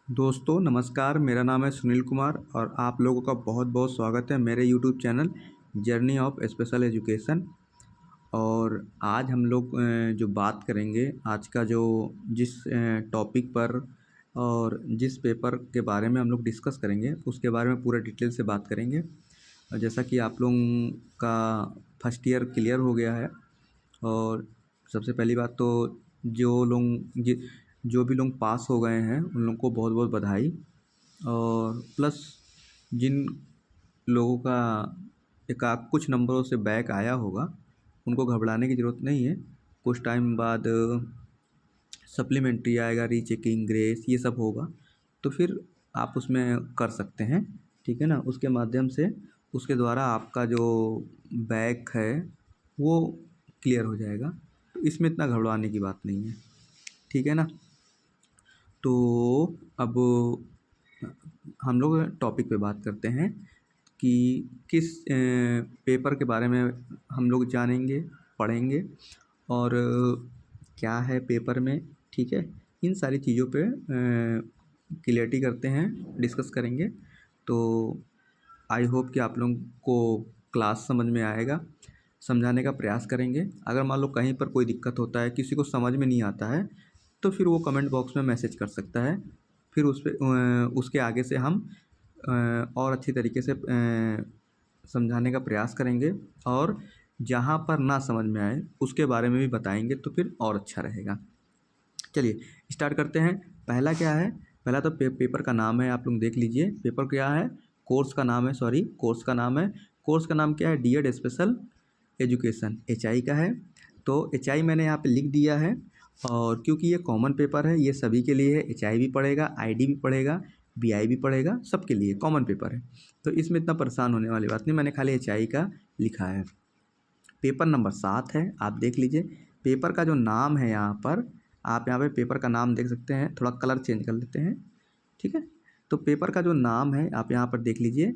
दोस्तों नमस्कार, मेरा नाम है सुनील कुमार और आप लोगों का बहुत बहुत स्वागत है मेरे YouTube channel journey of special education. और आज हम लोग जो बात करेंगे आज का जो जिस टॉपिक पर और जिस पेपर के बारे में हम लोग डिस्कस करेंगे उसके बारे में पूरा डिटेल से बात करेंगे। और जैसा कि आप लोगों का फर्स्ट ईयर क्लियर हो गया है और सबसे पहली बात तो जो लोग जो भी लोग पास हो गए हैं उन लोगों को बहुत बहुत बधाई। और प्लस जिन लोगों का एकाध कुछ नंबरों से बैक आया होगा उनको घबराने की ज़रूरत नहीं है। कुछ टाइम बाद सप्लीमेंट्री आएगा, रीचेकिंग, ग्रेस, ये सब होगा तो फिर आप उसमें कर सकते हैं, ठीक है ना। उसके माध्यम से उसके द्वारा आपका जो बैक है वो क्लियर हो जाएगा, तो इसमें इतना घबराने की बात नहीं है, ठीक है ना। तो अब हम लोग टॉपिक पे बात करते हैं कि किस पेपर के बारे में हम लोग जानेंगे, पढ़ेंगे और क्या है पेपर में, ठीक है। इन सारी चीज़ों पे क्लियरिटी करते हैं, डिस्कस करेंगे। तो आई होप कि आप लोगों को क्लास समझ में आएगा, समझाने का प्रयास करेंगे। अगर मान लो कहीं पर कोई दिक्कत होता है, किसी को समझ में नहीं आता है, तो फिर वो कमेंट बॉक्स में मैसेज कर सकता है। फिर उस पर उसके आगे से हम और अच्छी तरीके से समझाने का प्रयास करेंगे और जहाँ पर ना समझ में आए उसके बारे में भी बताएंगे, तो फिर और अच्छा रहेगा। चलिए स्टार्ट करते हैं। पहला क्या है, पहला तो पेपर का नाम है, आप लोग देख लीजिए। पेपर क्या है, कोर्स का नाम है, सॉरी कोर्स का नाम है। कोर्स का नाम क्या है, डीएड स्पेशल एजुकेशन, एचआई का है। तो एचआई मैंने यहाँ पे लिख दिया है और क्योंकि ये कॉमन पेपर है, ये सभी के लिए है। एचआई भी पढ़ेगा, आईडी भी पढ़ेगा, बीआई भी पढ़ेगा, सबके लिए कॉमन पेपर है। तो इसमें इतना परेशान होने वाली बात नहीं, मैंने खाली एचआई का लिखा है। पेपर नंबर 7 है, आप देख लीजिए। पेपर का जो नाम है यहाँ पर, आप यहाँ पे पेपर का नाम देख सकते हैं, थोड़ा कलर चेंज कर लेते हैं, ठीक है। तो पेपर का जो नाम है आप यहाँ पर देख लीजिए।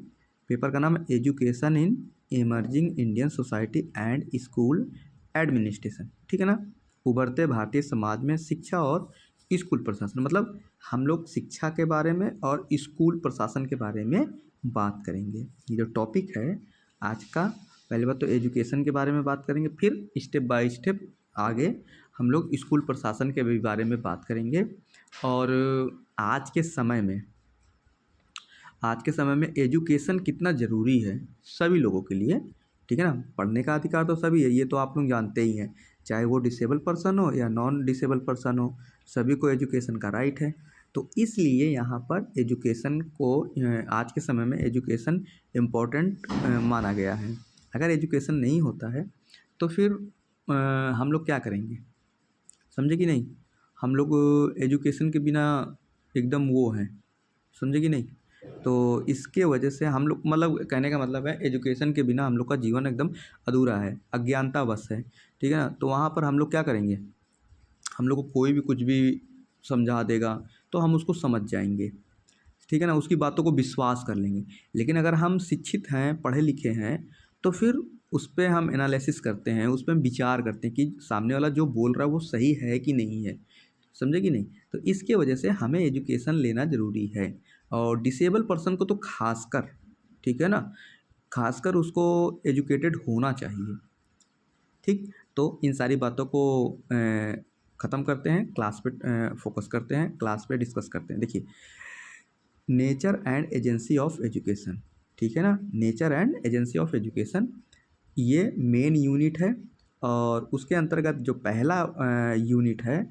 पेपर का नाम है education in emerging Indian society and school administration, ठीक है ना। उभरते भारतीय समाज में शिक्षा और स्कूल प्रशासन, मतलब हम लोग शिक्षा के बारे में और स्कूल प्रशासन के बारे में बात करेंगे। ये जो टॉपिक है आज का, पहले बात तो एजुकेशन के बारे में बात करेंगे, फिर स्टेप बाय स्टेप आगे हम लोग स्कूल प्रशासन के भी बारे में बात करेंगे। और आज के समय में एजुकेशन कितना ज़रूरी है सभी लोगों के लिए, ठीक है ना। पढ़ने का अधिकार तो सभी है, ये तो आप लोग जानते ही हैं, चाहे वो डिसेबल पर्सन हो या नॉन डिसेबल पर्सन हो, सभी को एजुकेशन का राइट है। तो इसलिए यहाँ पर एजुकेशन को आज के समय में एजुकेशन इम्पोर्टेंट माना गया है। अगर एजुकेशन नहीं होता है तो फिर हम लोग क्या करेंगे, समझे कि नहीं। हम लोग एजुकेशन के बिना एकदम वो हैं, समझे कि नहीं। तो इसके वजह से हम लोग, मतलब कहने का मतलब है एजुकेशन के बिना हम लोग का जीवन एकदम अधूरा है, अज्ञानता बस है, ठीक है ना। तो वहाँ पर हम लोग क्या करेंगे, हम लोग को कोई भी कुछ भी समझा देगा तो हम उसको समझ जाएंगे, ठीक है ना, उसकी बातों को विश्वास कर लेंगे। लेकिन अगर हम शिक्षित हैं, पढ़े लिखे हैं, तो फिर उस पर हम एनालिसिस करते हैं, उस पर हम विचार करते हैं कि सामने वाला जो बोल रहा है वो सही है कि नहीं है, समझे कि नहीं। तो इसके वजह से हमें एजुकेशन लेना ज़रूरी है। और डिसेबल पर्सन को तो खासकर, ठीक है ना, खासकर उसको एजुकेटेड होना चाहिए, ठीक। तो इन सारी बातों को ख़त्म करते हैं, क्लास पे फोकस करते हैं, क्लास पे डिस्कस करते हैं। देखिए, nature and agency of education, ठीक है ना। Nature and agency of education ये मेन यूनिट है और उसके अंतर्गत जो पहला यूनिट है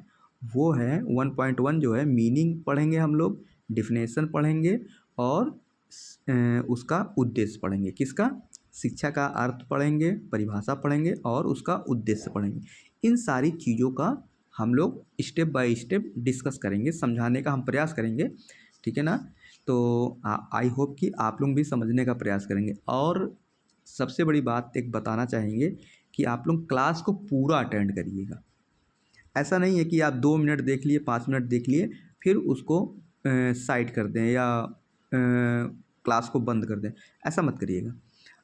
वो है 1.1, जो है मीनिंग पढ़ेंगे हम लोग, डिफिनेशन पढ़ेंगे और उसका उद्देश्य पढ़ेंगे। किसका, शिक्षा का अर्थ पढ़ेंगे, परिभाषा पढ़ेंगे और उसका उद्देश्य पढ़ेंगे। इन सारी चीज़ों का हम लोग स्टेप बाय स्टेप डिस्कस करेंगे, समझाने का हम प्रयास करेंगे, ठीक है ना। तो आई होप कि आप लोग भी समझने का प्रयास करेंगे। और सबसे बड़ी बात एक बताना चाहेंगे कि आप लोग क्लास को पूरा अटेंड करिएगा। ऐसा नहीं है कि आप 2 मिनट देख लिए, 5 मिनट देख लिए, फिर उसको साइड कर दें या क्लास को बंद कर दें, ऐसा मत करिएगा।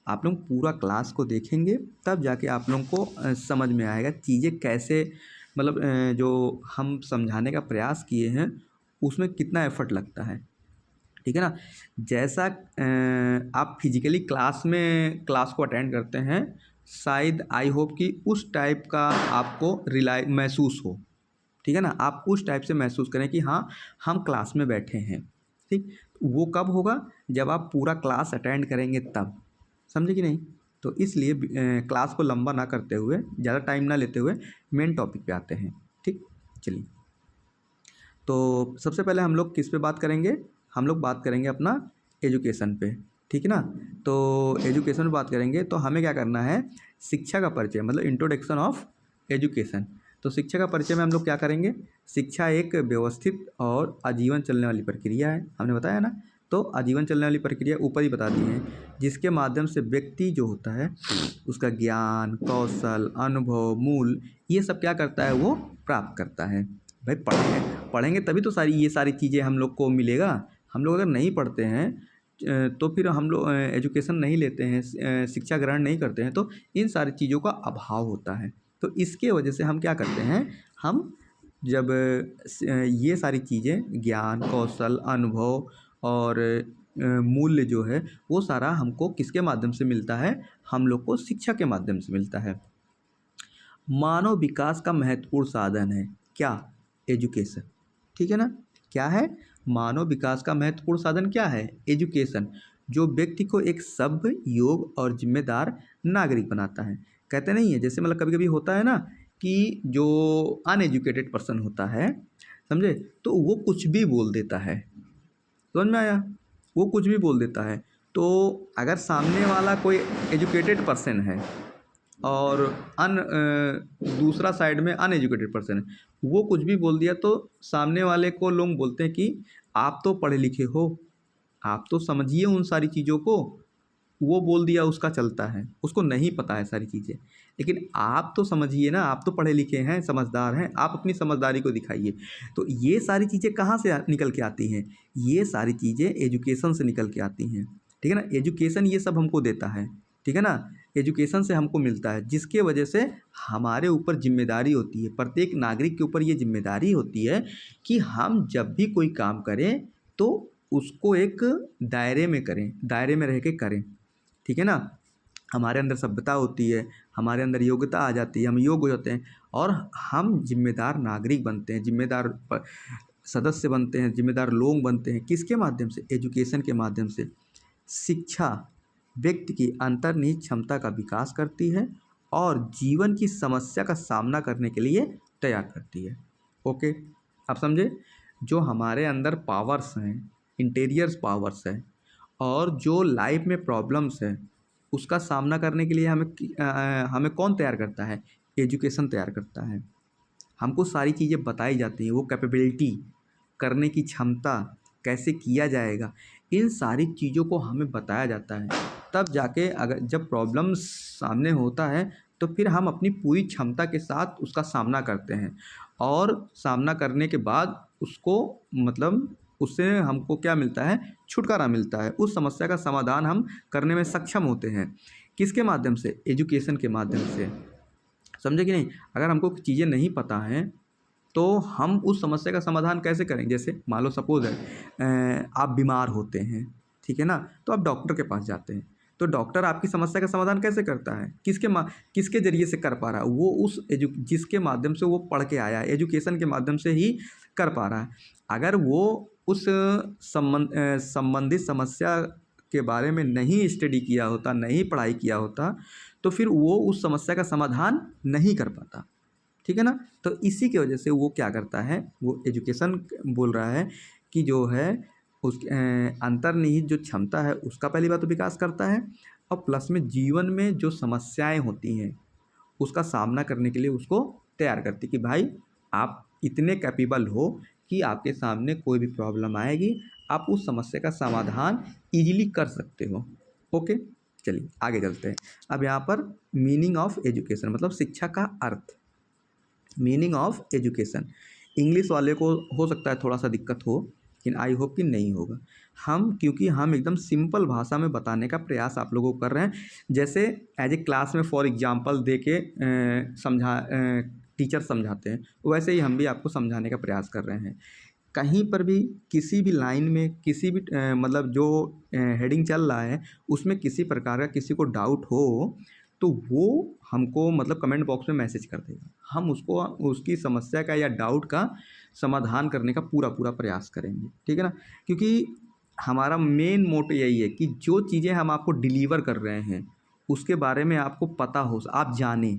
आप लोग पूरा क्लास को देखेंगे तब जाके आप लोगों को समझ में आएगा चीज़ें कैसे, मतलब जो हम समझाने का प्रयास किए हैं उसमें कितना एफर्ट लगता है, ठीक है ना। जैसा आप फिजिकली क्लास को अटेंड करते हैं, शायद आई होप कि उस टाइप का आपको महसूस हो, ठीक है ना। आप उस टाइप से महसूस करें कि हाँ हम क्लास में बैठे हैं, ठीक। वो कब होगा, जब आप पूरा क्लास अटेंड करेंगे तब, समझे कि नहीं। तो इसलिए क्लास को लंबा ना करते हुए, ज़्यादा टाइम ना लेते हुए मेन टॉपिक पे आते हैं, ठीक। चलिए, तो सबसे पहले हम लोग किस पे बात करेंगे, हम लोग बात करेंगे अपना एजुकेशन पे, ठीक है ना। तो एजुकेशन पे बात करेंगे तो हमें क्या करना है, शिक्षा का परिचय मतलब इंट्रोडक्शन ऑफ एजुकेशन। तो शिक्षा का परिचय में हम लोग क्या करेंगे, शिक्षा एक व्यवस्थित और आजीवन चलने वाली प्रक्रिया है, हमने बताया ना। तो आजीवन चलने वाली प्रक्रिया ऊपर ही बता दी है, जिसके माध्यम से व्यक्ति जो होता है उसका ज्ञान, कौशल, अनुभव, मूल, ये सब क्या करता है, वो प्राप्त करता है। भाई पढ़ेंगे तभी तो ये सारी चीज़ें हम लोग को मिलेगा। हम लोग अगर नहीं पढ़ते हैं तो फिर हम लोग एजुकेशन नहीं लेते हैं, शिक्षा ग्रहण नहीं करते हैं, तो इन सारी चीज़ों का अभाव होता है। तो इसके वजह से हम क्या करते हैं, हम जब ये सारी चीज़ें ज्ञान, कौशल, अनुभव और मूल्य जो है वो सारा हमको किसके माध्यम से मिलता है, हम लोग को शिक्षा के माध्यम से मिलता है। मानव विकास का महत्वपूर्ण साधन है क्या, एजुकेशन, ठीक है ना। क्या है, मानव विकास का महत्वपूर्ण साधन क्या है, एजुकेशन, जो व्यक्ति को एक सभ्य, योग्य और जिम्मेदार नागरिक बनाता है। कहते नहीं है, जैसे मतलब कभी कभी होता है ना कि जो अनएजुकेटेड पर्सन होता है, समझे, तो वो कुछ भी बोल देता है, समझ में आया, वो कुछ भी बोल देता है। तो अगर सामने वाला कोई एजुकेटेड पर्सन है और दूसरा साइड में अनएजुकेटेड पर्सन है, वो कुछ भी बोल दिया तो सामने वाले को लोग बोलते हैं कि आप तो पढ़े लिखे हो, आप तो समझिए उन सारी चीज़ों को, वो बोल दिया उसका चलता है, उसको नहीं पता है सारी चीज़ें। लेकिन आप तो समझिए ना, आप तो पढ़े लिखे हैं, समझदार हैं, आप अपनी समझदारी को दिखाइए। तो ये सारी चीज़ें कहाँ से निकल के आती हैं, ये सारी चीज़ें एजुकेशन से निकल के आती हैं, ठीक है ना। एजुकेशन ये सब हमको देता है, ठीक है ना। एजुकेशन से हमको मिलता है, जिसके वजह से हमारे ऊपर जिम्मेदारी होती है, प्रत्येक नागरिक के ऊपर ये जिम्मेदारी होती है कि हम जब भी कोई काम करें तो उसको एक दायरे में करें, दायरे में रह के करें, ठीक है ना। हमारे अंदर सभ्यता होती है, हमारे अंदर योग्यता आ जाती है, हम योग्य हो जाते हैं और हम जिम्मेदार नागरिक बनते हैं, जिम्मेदार सदस्य बनते हैं, जिम्मेदार लोग बनते हैं। किसके माध्यम से, एजुकेशन के माध्यम से। शिक्षा व्यक्ति की अंतर्निहित क्षमता का विकास करती है और जीवन की समस्या का सामना करने के लिए तैयार करती है। ओके, आप समझे, जो हमारे अंदर पावर्स हैं, इंटीरियर्स पावर्स है, और जो लाइफ में प्रॉब्लम्स है उसका सामना करने के लिए हमें कौन तैयार करता है, एजुकेशन तैयार करता है। हमको सारी चीज़ें बताई जाती हैं, वो कैपेबिलिटी, करने की क्षमता, कैसे किया जाएगा, इन सारी चीज़ों को हमें बताया जाता है। तब जाके अगर जब प्रॉब्लम्स सामने होता है तो फिर हम अपनी पूरी क्षमता के साथ उसका सामना करते हैं, और सामना करने के बाद उसको मतलब उससे हमको क्या मिलता है, छुटकारा मिलता है, उस समस्या का समाधान हम करने में सक्षम होते हैं। किसके माध्यम से, एजुकेशन के माध्यम से, समझे कि नहीं। अगर हमको चीज़ें नहीं पता हैं तो हम उस समस्या का समाधान कैसे करेंगे। जैसे मान लो सपोज है आप बीमार होते हैं, ठीक है ना, तो आप डॉक्टर के पास जाते हैं, तो डॉक्टर आपकी समस्या का समाधान कैसे करता है, किसके ज़रिए से कर पा रहा है, वो उस जिसके माध्यम से वो पढ़ के आया है, एजुकेशन के माध्यम से ही कर पा रहा है। अगर वो उस संबंधित समस्या के बारे में नहीं स्टडी किया होता, नहीं पढ़ाई किया होता, तो फिर वो उस समस्या का समाधान नहीं कर पाता, ठीक है ना। तो इसी की वजह से वो क्या करता है, वो एजुकेशन बोल रहा है कि जो है उस अंतर्निहित जो क्षमता है उसका पहली बात तो विकास करता है, और प्लस में जीवन में जो समस्याएं होती हैं उसका सामना करने के लिए उसको तैयार करती कि भाई आप इतने कैपेबल हो कि आपके सामने कोई भी प्रॉब्लम आएगी, आप उस समस्या का समाधान ईजिली कर सकते हो। ओके, चलिए आगे चलते हैं। अब यहाँ पर मीनिंग ऑफ एजुकेशन मतलब शिक्षा का अर्थ, मीनिंग ऑफ एजुकेशन। इंग्लिश वाले को हो सकता है थोड़ा सा दिक्कत हो, लेकिन आई होप कि नहीं होगा। क्योंकि हम एकदम सिंपल भाषा में बताने का प्रयास आप लोगों को कर रहे हैं, जैसे एज ए क्लास में फॉर एग्जांपल दे के टीचर समझाते हैं, वैसे ही हम भी आपको समझाने का प्रयास कर रहे हैं। कहीं पर भी किसी भी लाइन में किसी भी मतलब जो हेडिंग चल रहा है उसमें किसी प्रकार का किसी को डाउट हो तो वो हमको मतलब कमेंट बॉक्स में मैसेज कर देगा, हम उसको उसकी समस्या का या डाउट का समाधान करने का पूरा पूरा प्रयास करेंगे, ठीक है ना। क्योंकि हमारा मेन मोटो यही है कि जो चीज़ें हम आपको डिलीवर कर रहे हैं उसके बारे में आपको पता हो, आप जानें।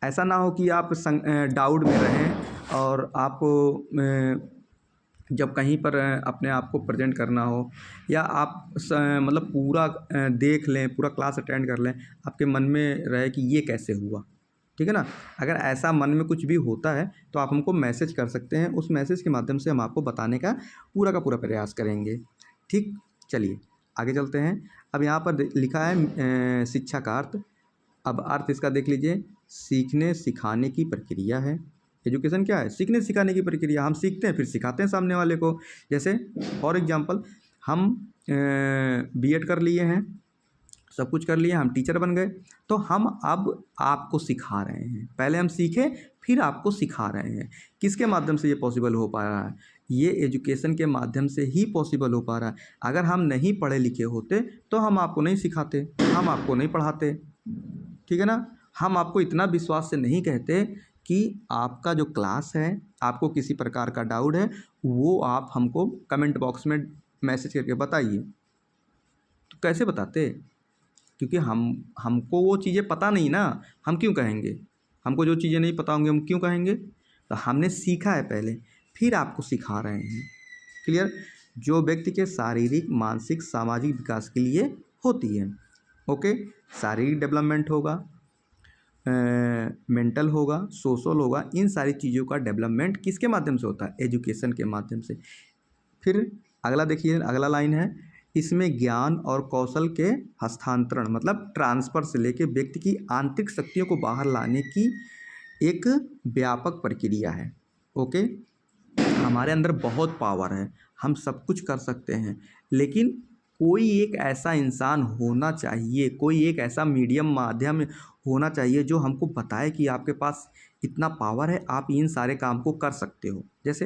ऐसा ना हो कि आप डाउट में रहें और आप जब कहीं पर अपने आप को प्रेजेंट करना हो या आप मतलब पूरा देख लें, पूरा क्लास अटेंड कर लें, आपके मन में रहे कि ये कैसे हुआ, ठीक है ना। अगर ऐसा मन में कुछ भी होता है तो आप हमको मैसेज कर सकते हैं, उस मैसेज के माध्यम से हम आपको बताने का पूरा प्रयास करेंगे, ठीक। चलिए आगे चलते हैं। अब यहाँ पर लिखा है शिक्षा का अर्थ। अब अर्थ इसका देख लीजिए, सीखने सिखाने की प्रक्रिया है। एजुकेशन क्या है? सीखने सिखाने की प्रक्रिया। हम सीखते हैं फिर सिखाते हैं सामने वाले को। जैसे फॉर एग्जांपल हम बीएड कर लिए हैं, सब कुछ कर लिए, हम टीचर बन गए, तो हम अब आपको सिखा रहे हैं। पहले हम सीखे फिर आपको सिखा रहे हैं। किसके माध्यम से ये पॉसिबल हो पा रहा है? ये एजुकेशन के माध्यम से ही पॉसिबल हो पा रहा है। अगर हम नहीं पढ़े लिखे होते तो हम आपको नहीं सिखाते, हम आपको नहीं पढ़ाते, ठीक है ना। हम आपको इतना विश्वास से नहीं कहते कि आपका जो क्लास है, आपको किसी प्रकार का डाउट है, वो आप हमको कमेंट बॉक्स में मैसेज करके बताइए। तो कैसे बताते? क्योंकि हमको वो चीज़ें पता नहीं ना, हम क्यों कहेंगे? हमको जो चीज़ें नहीं पता होंगी हम क्यों कहेंगे? तो हमने सीखा है पहले, फिर आपको सिखा रहे हैं। क्लियर? जो व्यक्ति के शारीरिक, मानसिक, सामाजिक विकास के लिए होती है। ओके, शारीरिक डेवलपमेंट होगा, मेंटल होगा, सोशल होगा, इन सारी चीज़ों का डेवलपमेंट किसके माध्यम से होता है? एजुकेशन के माध्यम से। फिर अगला देखिए, अगला लाइन है, इसमें ज्ञान और कौशल के हस्तांतरण मतलब ट्रांसफ़र से लेके व्यक्ति की आंतरिक शक्तियों को बाहर लाने की एक व्यापक प्रक्रिया है। ओके, हमारे अंदर बहुत पावर है, हम सब कुछ कर सकते हैं, लेकिन कोई एक ऐसा इंसान होना चाहिए, कोई एक ऐसा मीडियम माध्यम होना चाहिए जो हमको बताए कि आपके पास इतना पावर है, आप इन सारे काम को कर सकते हो। जैसे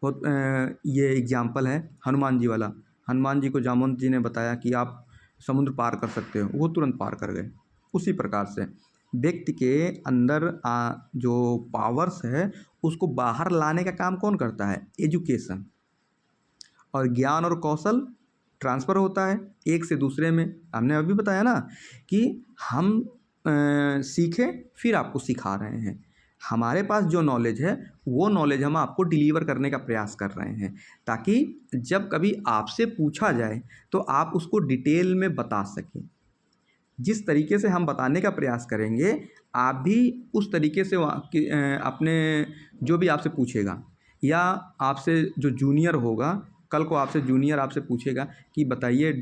ये एग्जाम्पल है हनुमान जी वाला। हनुमान जी को जामवंत जी ने बताया कि आप समुद्र पार कर सकते हो, वो तुरंत पार कर गए। उसी प्रकार से व्यक्ति के अंदर जो पावर्स है उसको बाहर लाने का काम कौन करता है? एजुकेशन। और ज्ञान और कौशल ट्रांसफ़र होता है एक से दूसरे में। हमने अभी बताया ना कि हम सीखें फिर आपको सिखा रहे हैं। हमारे पास जो नॉलेज है वो नॉलेज हम आपको डिलीवर करने का प्रयास कर रहे हैं, ताकि जब कभी आपसे पूछा जाए तो आप उसको डिटेल में बता सकें। जिस तरीके से हम बताने का प्रयास करेंगे आप भी उस तरीके से अपने जो भी आपसे पूछेगा या आपसे जो जूनियर होगा, कल को आपसे जूनियर आपसे पूछेगा कि बताइए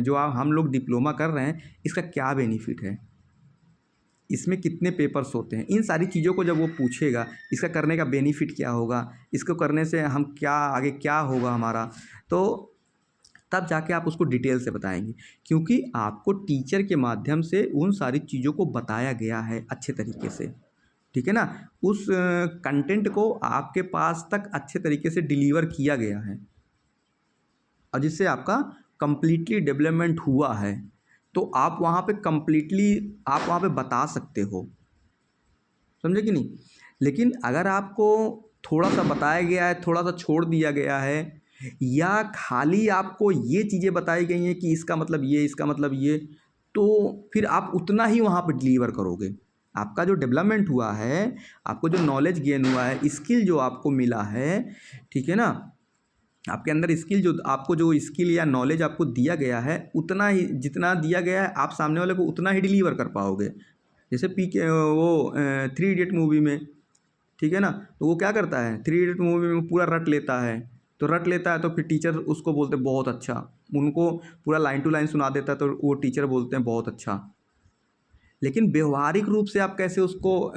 जो हम लोग डिप्लोमा कर रहे हैं इसका क्या बेनिफिट है, इसमें कितने पेपर्स होते हैं, इन सारी चीज़ों को जब वो पूछेगा, इसका करने का बेनिफिट क्या होगा, इसको करने से हम क्या आगे क्या होगा हमारा, तो तब जाके आप उसको डिटेल से बताएंगे। क्योंकि आपको टीचर के माध्यम से उन सारी चीज़ों को बताया गया है अच्छे तरीके से, ठीक है ना। उस कंटेंट को आपके पास तक अच्छे तरीके से डिलीवर किया गया है और जिससे आपका कंप्लीटली डेवलपमेंट हुआ है, तो आप वहाँ पे कंप्लीटली आप वहाँ पे बता सकते हो, समझे कि नहीं। लेकिन अगर आपको थोड़ा सा बताया गया है, थोड़ा सा छोड़ दिया गया है, या खाली आपको ये चीज़ें बताई गई हैं कि इसका मतलब ये, इसका मतलब ये, तो फिर आप उतना ही वहाँ पे डिलीवर करोगे। आपका जो डेवलपमेंट हुआ है, आपको जो नॉलेज गेन हुआ है, स्किल जो आपको मिला है, ठीक है ना, आपके अंदर स्किल जो आपको जो स्किल या नॉलेज आपको दिया गया है, उतना ही जितना दिया गया है आप सामने वाले को उतना ही डिलीवर कर पाओगे। जैसे पीके वो 3 इडियट मूवी में, ठीक है ना, तो वो क्या करता है 3 इडियट मूवी में पूरा रट लेता है, तो रट लेता है तो फिर टीचर उसको बोलते हैं बहुत अच्छा, उनको पूरा लाइन टू लाइन सुना देता है तो वो टीचर बोलते हैं बहुत अच्छा। लेकिन व्यवहारिक रूप से आप कैसे उसको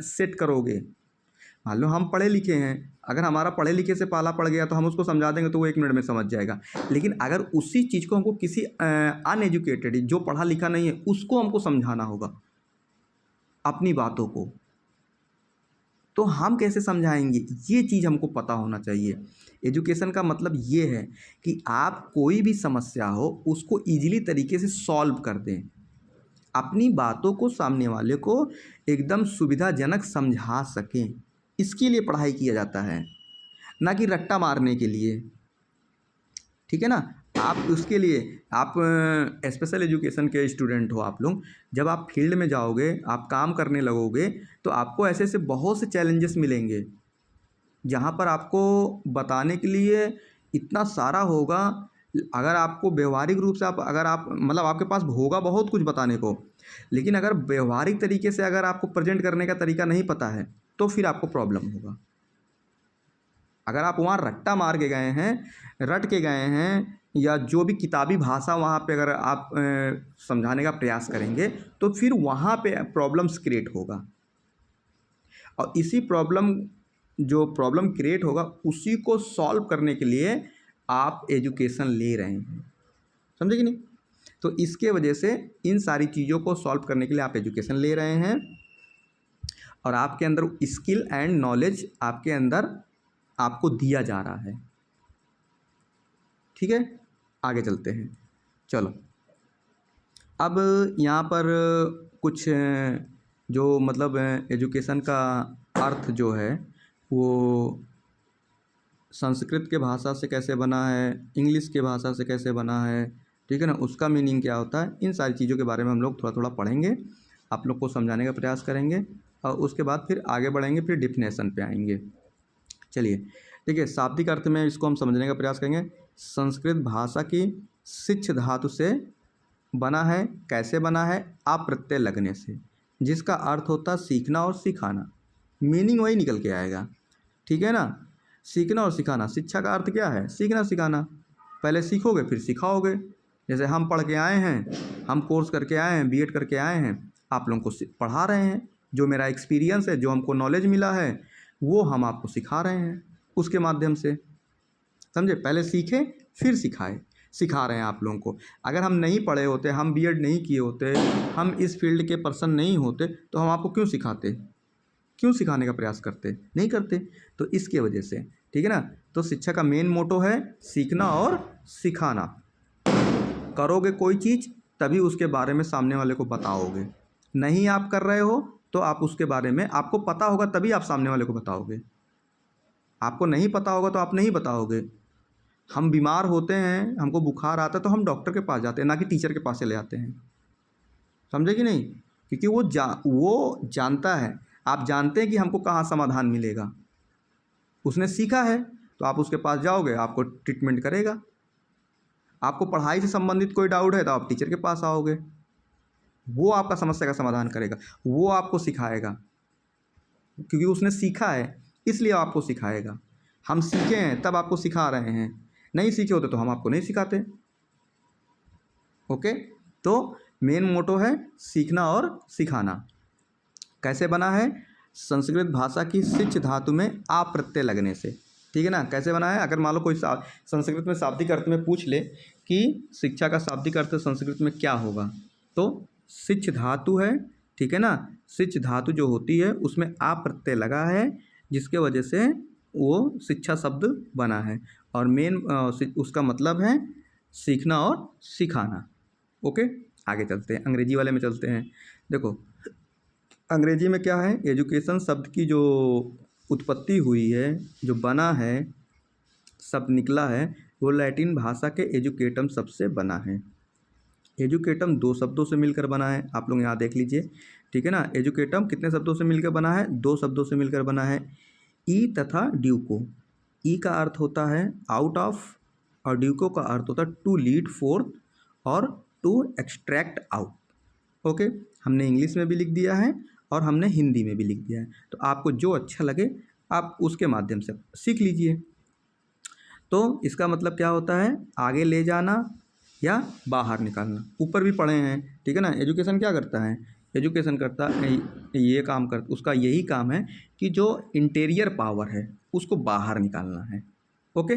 सेट करोगे? मान लो हम पढ़े लिखे हैं, अगर हमारा पढ़े लिखे से पाला पड़ गया तो हम उसको समझा देंगे तो वो 1 मिनट में समझ जाएगा। लेकिन अगर उसी चीज़ को हमको किसी अनएजुकेटेड जो पढ़ा लिखा नहीं है उसको हमको समझाना होगा अपनी बातों को, तो हम कैसे समझाएंगे, ये चीज़ हमको पता होना चाहिए। एजुकेशन का मतलब ये है कि आप कोई भी समस्या हो उसको ईजिली तरीके से सॉल्व कर दें, अपनी बातों को सामने वाले को एकदम सुविधाजनक समझा सकें। इसके लिए पढ़ाई किया जाता है, ना कि रट्टा मारने के लिए, ठीक है ना। आप उसके लिए आप स्पेशल एजुकेशन के स्टूडेंट हो आप लोग, जब आप फील्ड में जाओगे, आप काम करने लगोगे, तो आपको ऐसे ऐसे बहुत से चैलेंजेस मिलेंगे जहाँ पर आपको बताने के लिए इतना सारा होगा। अगर आपको व्यवहारिक रूप से अगर आप मतलब आपके पास होगा बहुत कुछ बताने को, लेकिन अगर व्यवहारिक तरीके से अगर आपको प्रेजेंट करने का तरीका नहीं पता है तो फिर आपको प्रॉब्लम होगा। अगर आप वहाँ रट्टा मार के गए हैं, रट के गए हैं, या जो भी किताबी भाषा वहाँ पे अगर आप समझाने का प्रयास करेंगे तो फिर वहाँ पे प्रॉब्लम्स क्रिएट होगा। और इसी जो प्रॉब्लम क्रिएट होगा उसी को सॉल्व करने के लिए आप एजुकेशन ले रहे हैं, समझे कि नहीं। तो इसके वजह से इन सारी चीज़ों को सॉल्व करने के लिए आप एजुकेशन ले रहे हैं, और आपके अंदर स्किल एंड नॉलेज आपके अंदर आपको दिया जा रहा है, ठीक है। आगे चलते हैं, चलो। अब यहाँ पर कुछ जो मतलब एजुकेशन का अर्थ जो है वो संस्कृत के भाषा से कैसे बना है, इंग्लिश के भाषा से कैसे बना है, ठीक है ना, उसका मीनिंग क्या होता है, इन सारी चीज़ों के बारे में हम लोग थोड़ा थोड़ा पढ़ेंगे, आप लोग को समझाने का प्रयास करेंगे, और उसके बाद फिर आगे बढ़ेंगे, फिर डिफिनेशन पे आएंगे। चलिए देखिए, शाब्दिक अर्थ में इसको हम समझने का प्रयास करेंगे। संस्कृत भाषा की शिक्ष धातु से बना है, कैसे बना है, आप प्रत्यय लगने से, जिसका अर्थ होता है सीखना और सिखाना। मीनिंग वही निकल के आएगा, ठीक है ना। सीखना और सिखाना, शिक्षा का अर्थ क्या है, सीखना सिखाना। पहले सीखोगे फिर सिखाओगे। जैसे हम पढ़ के आए हैं, हम कोर्स करके आए हैं, बीएड करके आए हैं, आप लोगों को पढ़ा रहे हैं। जो मेरा एक्सपीरियंस है, जो हमको नॉलेज मिला है, वो हम आपको सिखा रहे हैं उसके माध्यम से, समझे। पहले सीखें फिर सिखा रहे हैं आप लोगों को। अगर हम नहीं पढ़े होते, हम बीएड नहीं किए होते, हम इस फील्ड के पर्सन नहीं होते, तो हम आपको क्यों सिखाते, क्यों सिखाने का प्रयास करते, नहीं करते। तो इसके वजह से, ठीक है ना। तो शिक्षा का मेन मोटो है सीखना और सिखाना। करोगे कोई चीज़ तभी उसके बारे में सामने वाले को बताओगे। नहीं आप कर रहे हो तो आप उसके बारे में, आपको पता होगा तभी आप सामने वाले को बताओगे। आपको नहीं पता होगा तो आप नहीं बताओगे। हम बीमार होते हैं, हमको बुखार आता है तो हम डॉक्टर के पास जाते हैं, ना कि टीचर के पास चले जाते हैं, समझे कि नहीं। क्योंकि वो जानता है, आप जानते हैं कि हमको कहाँ समाधान मिलेगा। उसने सीखा है तो आप उसके पास जाओगे, आपको ट्रीटमेंट करेगा। आपको पढ़ाई से संबंधित कोई डाउट है तो आप टीचर के पास आओगे, वो आपका समस्या का समाधान करेगा, वो आपको सिखाएगा, क्योंकि उसने सीखा है इसलिए आपको सिखाएगा। हम सीखे हैं तब आपको सिखा रहे हैं, नहीं सीखे होते तो हम आपको नहीं सिखाते। ओके, तो मेन मोटो है सीखना और सिखाना। कैसे बना है, संस्कृत भाषा की शिक्ष धातु में आ प्रत्यय लगने से, ठीक है ना। कैसे बना है, अगर मान लो कोई संस्कृत में शाब्दिक अर्थ में पूछ ले कि शिक्षा का शाब्दिक अर्थ संस्कृत में क्या होगा, तो शिक्ष धातु है, ठीक है ना। शिक्ष धातु जो होती है उसमें आ प्रत्यय लगा है, जिसके वजह से वो शिक्षा शब्द बना है, और मेन उसका मतलब है सीखना और सिखाना। ओके, आगे चलते हैं, अंग्रेजी वाले में चलते हैं। देखो अंग्रेजी में क्या है, एजुकेशन शब्द की जो उत्पत्ति हुई है, जो बना है, शब्द निकला है, वो लैटिन भाषा के एजुकेटम शब्द से बना है। एजुकेटम 2 शब्दों से मिलकर बना है, आप लोग यहाँ देख लीजिए, ठीक है ना। एजुकेटम कितने शब्दों से मिलकर बना है, 2 शब्दों से मिलकर बना है, ई तथा ड्यूको। ई का अर्थ होता है आउट ऑफ, और ड्यूको का अर्थ होता है टू लीड फोर्थ और टू एक्सट्रैक्ट आउट। ओके, हमने इंग्लिश में भी लिख दिया है और हमने हिंदी में भी लिख दिया है, तो आपको जो अच्छा लगे आप उसके माध्यम से सीख लीजिए। तो इसका मतलब क्या होता है, आगे ले जाना या बाहर निकालना। ऊपर भी पढ़े हैं, ठीक है ना। एजुकेशन क्या करता है, एजुकेशन करता ये काम कर, उसका यही काम है कि जो इंटीरियर पावर है उसको बाहर निकालना है। ओके,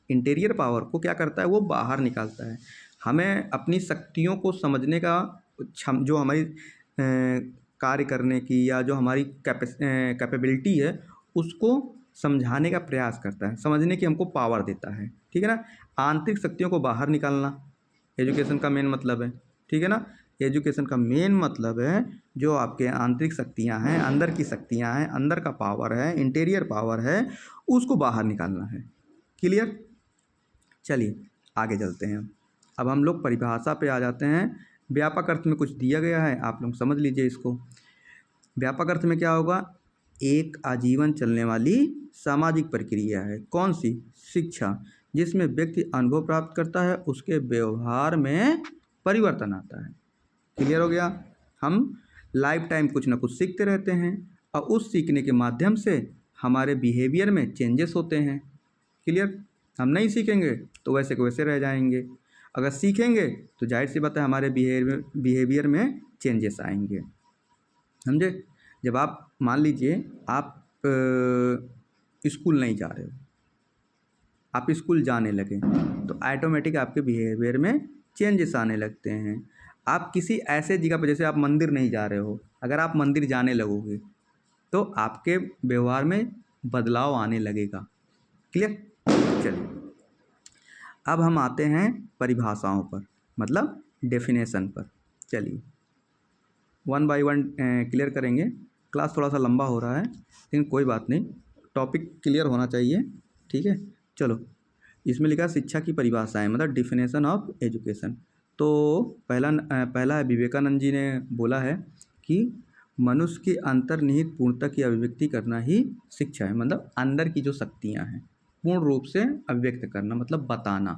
इंटीरियर पावर को क्या करता है, वो बाहर निकालता है। हमें अपनी शक्तियों को समझने का जो हमारी कार्य करने की या जो हमारी कैपेबिलिटी है उसको समझाने का प्रयास करता है, समझने की हमको पावर देता है, ठीक है ना। आंतरिक शक्तियों को बाहर निकालना एजुकेशन का मेन मतलब है, ठीक है ना। एजुकेशन का मेन मतलब है जो आपके आंतरिक शक्तियाँ हैं, अंदर की शक्तियाँ हैं, अंदर का पावर है, इंटीरियर पावर है, उसको बाहर निकालना है। क्लियर। चलिए आगे चलते हैं। अब हम लोग परिभाषा पे आ जाते हैं। व्यापक अर्थ में कुछ दिया गया है, आप लोग समझ लीजिए इसको। व्यापक अर्थ में क्या होगा, एक आजीवन चलने वाली सामाजिक प्रक्रिया है। कौन सी? शिक्षा, जिसमें व्यक्ति अनुभव प्राप्त करता है, उसके व्यवहार में परिवर्तन आता है। क्लियर हो गया। हम लाइफ टाइम कुछ ना कुछ सीखते रहते हैं और उस सीखने के माध्यम से हमारे बिहेवियर में चेंजेस होते हैं। क्लियर। हम नहीं सीखेंगे तो वैसे के वैसे रह जाएंगे, अगर सीखेंगे तो जाहिर सी बात है हमारे बिहेवियर में चेंजेस आएंगे। समझे। जब आप मान लीजिए आप स्कूल नहीं जा रहे हो, आप स्कूल जाने लगे तो ऑटोमेटिक आपके बिहेवियर में चेंजेस आने लगते हैं। आप किसी ऐसे जगह पर, जैसे आप मंदिर नहीं जा रहे हो, अगर आप मंदिर जाने लगोगे तो आपके व्यवहार में बदलाव आने लगेगा। क्लियर। चलिए अब हम आते हैं परिभाषाओं पर, मतलब डेफिनेशन पर। चलिए वन बाय वन क्लियर करेंगे। क्लास थोड़ा सा लंबा हो रहा है लेकिन कोई बात नहीं, टॉपिक क्लियर होना चाहिए, ठीक है। चलो, इसमें लिखा शिक्षा की परिभाषा है, मतलब डिफिनेशन ऑफ एजुकेशन। तो पहला है, विवेकानंद जी ने बोला है कि मनुष्य की अंतर्निहित पूर्णता की अभिव्यक्ति करना ही शिक्षा है, मतलब अंदर की जो शक्तियाँ हैं पूर्ण रूप से अभिव्यक्त करना, मतलब बताना,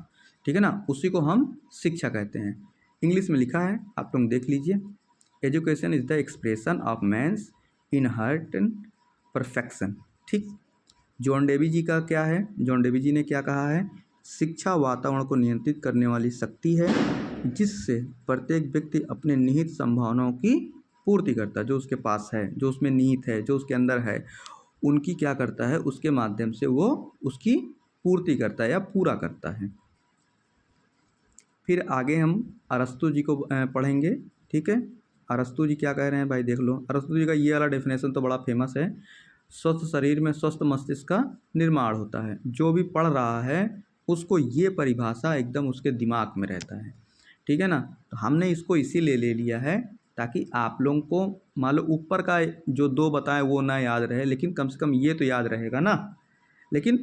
ठीक है ना, उसी को हम शिक्षा कहते हैं। इंग्लिश में लिखा है, आप लोग देख लीजिए। Education is the expression of man's inherent perfection. ठीक। जॉन डेवी जी का क्या है, जॉन डेवी जी ने क्या कहा है, शिक्षा वातावरण को नियंत्रित करने वाली शक्ति है जिससे प्रत्येक व्यक्ति अपने निहित संभावनाओं की पूर्ति करता है, जो उसके पास है, जो उसमें निहित है, जो उसके अंदर है, उनकी क्या करता है, उसके माध्यम से वो उसकी पूर्ति करता है या पूरा करता है। फिर आगे हम अरस्तु जी को पढ़ेंगे, ठीक है। अरस्तु जी क्या कह रहे हैं भाई, देख लो। अरस्तु जी का ये वाला डेफिनेशन तो बड़ा फेमस है, स्वस्थ शरीर में स्वस्थ मस्तिष्क का निर्माण होता है। जो भी पढ़ रहा है उसको ये परिभाषा एकदम उसके दिमाग में रहता है, ठीक है ना। तो हमने इसको इसीलिए ले लिया है ताकि आप लोगों को मान लो ऊपर का जो दो बताए वो ना याद रहे, लेकिन कम से कम ये तो याद रहेगा ना। लेकिन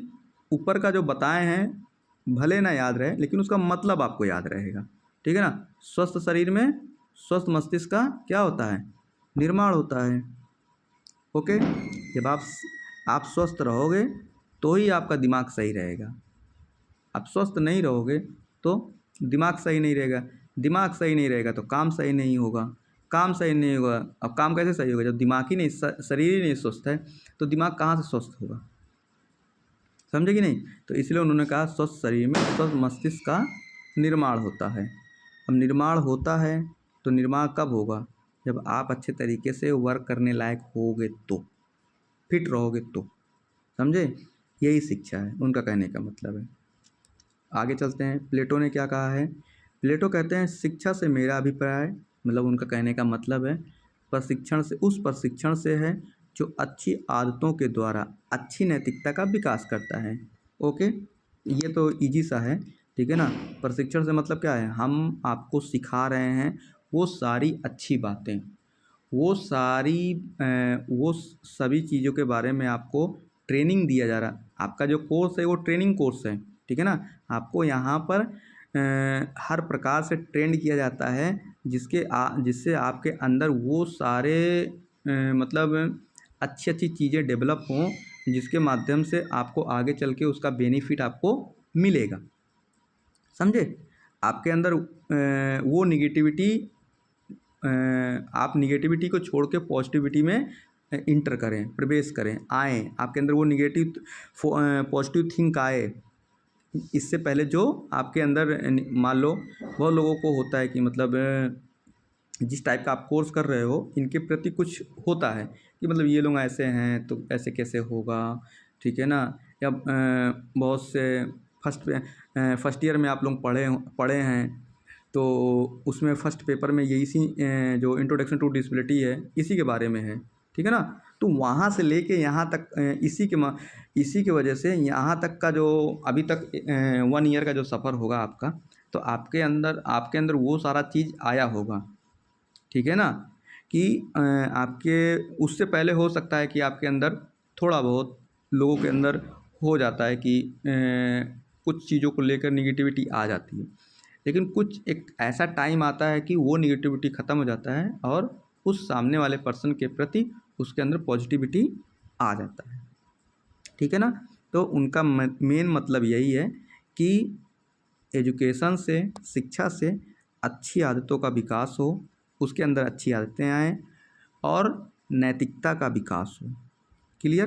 ऊपर का जो बताए हैं भले ना याद रहे लेकिन उसका मतलब आपको याद रहेगा, ठीक है ना। स्वस्थ शरीर में स्वस्थ मस्तिष्क का क्या होता है, निर्माण होता है। ओके। जब आप स्वस्थ रहोगे तो ही आपका दिमाग सही रहेगा। आप स्वस्थ नहीं रहोगे तो दिमाग सही नहीं रहेगा, दिमाग सही नहीं रहेगा तो काम सही नहीं होगा, काम सही नहीं होगा। अब काम कैसे सही होगा जब दिमाग ही नहीं, शरीर ही नहीं स्वस्थ है तो दिमाग कहाँ से स्वस्थ होगा, समझे कि नहीं। तो इसलिए उन्होंने कहा स्वस्थ शरीर में स्वस्थ मस्तिष्क का निर्माण होता है। अब निर्माण होता है तो निर्माण कब होगा, जब आप अच्छे तरीके से वर्क करने लायक होगे, तो फिट रहोगे तो, समझे। यही शिक्षा है, उनका कहने का मतलब है। आगे चलते हैं, प्लेटो ने क्या कहा है। प्लेटो कहते हैं शिक्षा से मेरा अभिप्राय, मतलब उनका कहने का मतलब है प्रशिक्षण से, उस प्रशिक्षण से है जो अच्छी आदतों के द्वारा अच्छी नैतिकता का विकास करता है। ओके, ये तो इजी सा है, ठीक है ना। प्रशिक्षण से मतलब क्या है, हम आपको सिखा रहे हैं वो सारी अच्छी बातें, वो सभी चीज़ों के बारे में आपको ट्रेनिंग दिया जा रहा। आपका जो कोर्स है वो ट्रेनिंग कोर्स है, ठीक है ना। आपको यहाँ पर हर प्रकार से ट्रेंड किया जाता है जिससे आपके अंदर वो सारे मतलब अच्छी अच्छी चीज़ें डेवलप हों, जिसके माध्यम से आपको आगे चल के उसका बेनिफिट आपको मिलेगा, समझे। आपके अंदर वो निगेटिविटी, आप निगेटिविटी को छोड़ के पॉजिटिविटी में इंटर करें, प्रवेश करें, आएँ, आपके अंदर वो निगेटिव पॉजिटिव थिंक आए। इससे पहले जो आपके अंदर मान लो बहुत लोगों को होता है कि मतलब जिस टाइप का आप कोर्स कर रहे हो इनके प्रति कुछ होता है कि मतलब ये लोग ऐसे हैं तो ऐसे कैसे होगा, ठीक है ना। या बहुत से फर्स्ट ईयर में आप लोग पढ़े हैं तो उसमें फर्स्ट पेपर में ये इसी जो इंट्रोडक्शन टू डिसेबिलिटी है इसी के बारे में है, ठीक है ना। तो वहाँ से लेके यहाँ तक इसी की वजह से यहाँ तक का जो अभी तक 1 ईयर का जो सफ़र होगा आपका, तो आपके अंदर वो सारा चीज़ आया होगा, ठीक है ना। कि आपके उससे पहले हो सकता है कि आपके अंदर थोड़ा बहुत लोगों के अंदर हो जाता है कि कुछ चीज़ों को लेकर निगेटिविटी आ जाती है, लेकिन कुछ एक ऐसा टाइम आता है कि वो निगेटिविटी ख़त्म हो जाता है और उस सामने वाले पर्सन के प्रति उसके अंदर पॉजिटिविटी आ जाता है, ठीक है ना। तो उनका मेन मतलब यही है कि एजुकेशन से, शिक्षा से अच्छी आदतों का विकास हो, उसके अंदर अच्छी आदतें आएँ और नैतिकता का विकास हो। क्लियर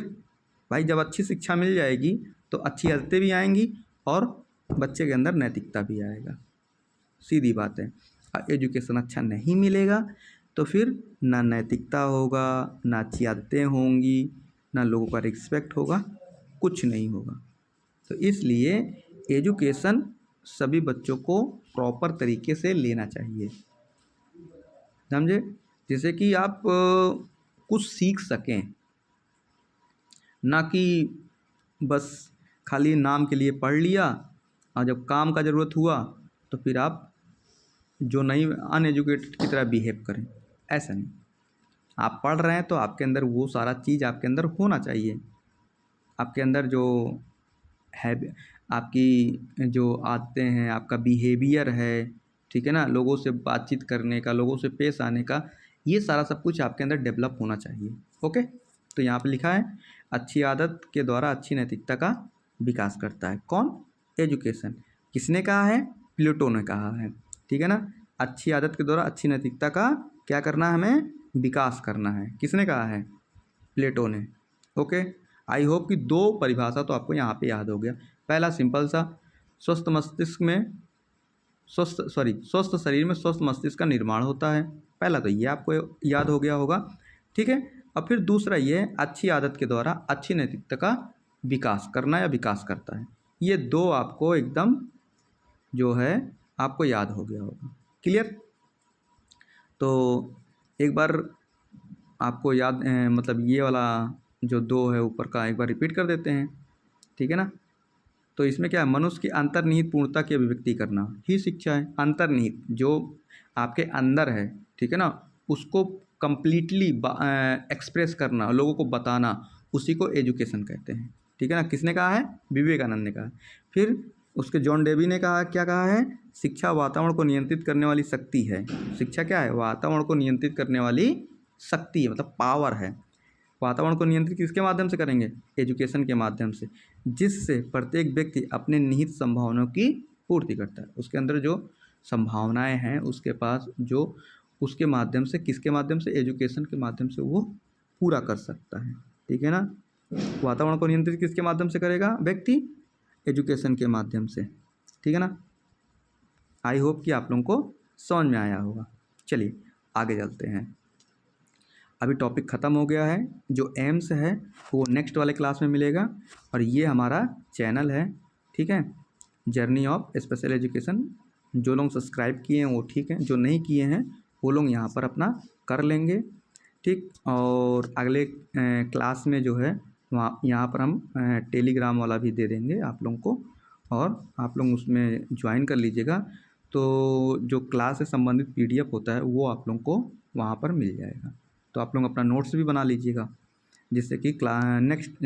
भाई, जब अच्छी शिक्षा मिल जाएगी तो अच्छी आदतें भी आएंगी और बच्चे के अंदर नैतिकता भी आएगा, सीधी बात है। एजुकेशन अच्छा नहीं मिलेगा तो फिर ना नैतिकता होगा, ना अच्छी आदतें होंगी, ना लोगों का रिस्पेक्ट होगा, कुछ नहीं होगा। तो इसलिए एजुकेशन सभी बच्चों को प्रॉपर तरीके से लेना चाहिए, समझे, जैसे कि आप कुछ सीख सकें, ना कि बस खाली नाम के लिए पढ़ लिया और जब काम का ज़रूरत हुआ तो फिर आप जो नहीं अनएजुकेटेड की तरह बिहेव करें। ऐसा नहीं, आप पढ़ रहे हैं तो आपके अंदर वो सारा चीज़ आपके अंदर होना चाहिए। आपके अंदर जो है, आपकी जो आदतें हैं, आपका बिहेवियर है, ठीक है ना, लोगों से बातचीत करने का, लोगों से पेश आने का, ये सारा सब कुछ आपके अंदर डेवलप होना चाहिए। ओके, तो यहाँ पे लिखा है अच्छी आदत के द्वारा अच्छी नैतिकता का विकास करता है। कौन? एजुकेशन। किसने कहा है? प्लेटो ने कहा है, ठीक है ना। अच्छी आदत के द्वारा अच्छी नैतिकता का क्या करना है? हमें विकास करना है। किसने कहा है? प्लेटो ने। ओके, आई होप कि 2 परिभाषा तो आपको यहाँ पे याद हो गया। पहला सिंपल सा, स्वस्थ मस्तिष्क में स्वस्थ शरीर में स्वस्थ मस्तिष्क का निर्माण होता है। पहला तो ये आपको याद हो गया होगा, ठीक है। अब फिर दूसरा ये अच्छी आदत के द्वारा अच्छी नैतिकता का विकास करना या विकास करता है। ये 2 आपको एकदम जो है आपको याद हो गया होगा। क्लियर? तो एक बार आपको याद मतलब ये वाला जो 2 है ऊपर का एक बार रिपीट कर देते हैं, ठीक है ना। तो इसमें क्या है? मनुष्य की अंतर्निहित पूर्णता की अभिव्यक्ति करना ही शिक्षा है। अंतर्निहित जो आपके अंदर है, ठीक है ना, उसको कंप्लीटली एक्सप्रेस करना, लोगों को बताना, उसी को एजुकेशन कहते हैं, ठीक है ना। किसने कहा है? विवेकानंद ने कहा। फिर उसके जॉन डेवी ने कहा, क्या कहा है? शिक्षा वातावरण को नियंत्रित करने वाली शक्ति है। शिक्षा क्या है? वातावरण को नियंत्रित करने वाली शक्ति है, मतलब पावर है। वातावरण को नियंत्रित किसके माध्यम से करेंगे? एजुकेशन के माध्यम से, जिससे प्रत्येक व्यक्ति अपने निहित संभावनाओं की पूर्ति करता है। उसके अंदर जो संभावनाएं हैं उसके पास, जो उसके माध्यम से, किसके माध्यम से? एजुकेशन के माध्यम से वो पूरा कर सकता है, ठीक है ना। वातावरण को नियंत्रित किसके माध्यम से करेगा व्यक्ति? एजुकेशन के माध्यम से, ठीक है ना। आई होप कि आप लोगों को समझ में आया होगा। चलिए आगे चलते हैं। अभी टॉपिक ख़त्म हो गया है। जो एम्स है वो नेक्स्ट वाले क्लास में मिलेगा, और ये हमारा चैनल है, ठीक है, जर्नी ऑफ स्पेशल एजुकेशन। जो लोग सब्सक्राइब किए हैं वो ठीक है, जो नहीं किए हैं वो लोग यहाँ पर अपना कर लेंगे, ठीक। और अगले क्लास में जो है वहाँ यहाँ पर हम टेलीग्राम वाला भी दे देंगे आप लोगों को, और आप लोग उसमें ज्वाइन कर लीजिएगा। तो जो क्लास से संबंधित PDF होता है वो आप लोगों को वहाँ पर मिल जाएगा। तो आप लोग अपना नोट्स भी बना लीजिएगा, जिससे कि नेक्स्ट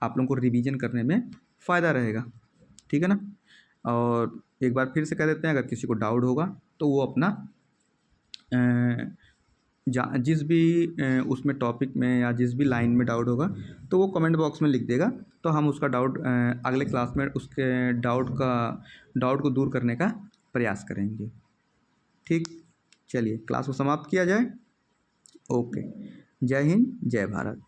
आप लोगों को रिवीजन करने में फ़ायदा रहेगा, ठीक है ना। और एक बार फिर से कह देते हैं, अगर किसी को डाउट होगा तो वो अपना जिस भी उसमें टॉपिक में या जिस भी लाइन में डाउट होगा तो वो कमेंट बॉक्स में लिख देगा, तो हम उसका डाउट अगले क्लास में उसके डाउट को दूर करने का प्रयास करेंगे, ठीक। चलिए क्लास को समाप्त किया जाए। ओके, जय हिंद, जय भारत।